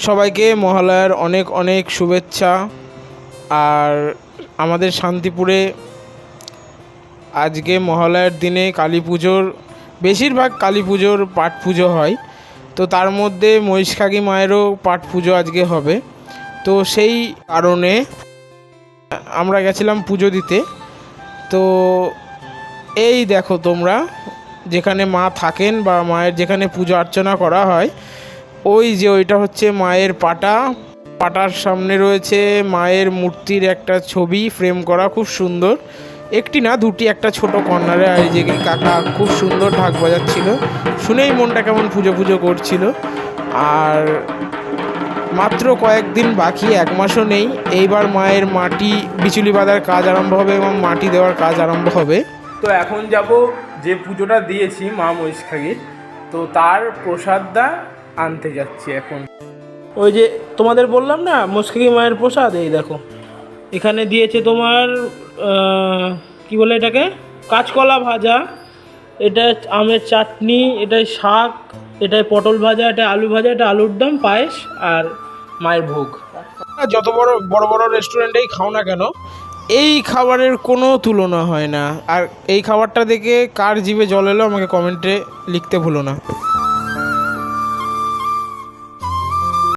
সবাইকে মহালয়ার অনেক অনেক শুভেচ্ছা। আর আমাদের শান্তিপুরে আজকে মহালয়ার দিনে কালী পুজোর বেশিরভাগ কালী পুজোর পাঠ পুজো হয়, তো তার মধ্যে মহিষকালী মায়েরও পাঠ পুজো আজকে হবে। তো সেই কারণে আমরা গেছিলাম পুজো দিতে। তো এই দেখো তোমরা, যেখানে মা থাকেন বা মায়ের যেখানে পুজো অর্চনা করা হয়, ওই যে ওইটা হচ্ছে মায়ের পাটা। পাটার সামনে রয়েছে মায়ের মূর্তির একটা ছবি ফ্রেম করা, খুব সুন্দর। একটি না দুটি, একটা ছোট কর্নারে। আর এই যে কাকা খুব সুন্দর ঢাক বাজাচ্ছিল, শুনেই মনটা কেমন পুজো পুজো করছিল। আর মাত্র কয়েকদিন বাকি, এক মাসও নেই, এইবার মায়ের মাটি বিচুলি বাঁধার কাজ আরম্ভ হবে এবং মাটি দেওয়ার কাজ আরম্ভ হবে। তো এখন যাব যে পুজোটা দিয়েছি মা মহিষকালীর, তো তার প্রসাদটা আনতে যাচ্ছি এখন। ওই যে তোমাদের বললাম না মহিষকালী মায়ের প্রসাদ, এই দেখো এখানে দিয়েছে তোমার কি বলে এটাকে, কাঁচকলা ভাজা, এটা আমের চাটনি, এটাই শাক, এটাই পটল ভাজা, এটা আলু ভাজা, এটা আলুর দম, পায়েস আর মায়ের ভোগ। যত বড় বড় বড় রেস্টুরেন্টেই খাও না কেন, এই খাবারের কোনো তুলনা হয় না। আর এই খাবারটা দেখে কার জিভে জল এলো আমাকে কমেন্টে লিখতে ভুলো না।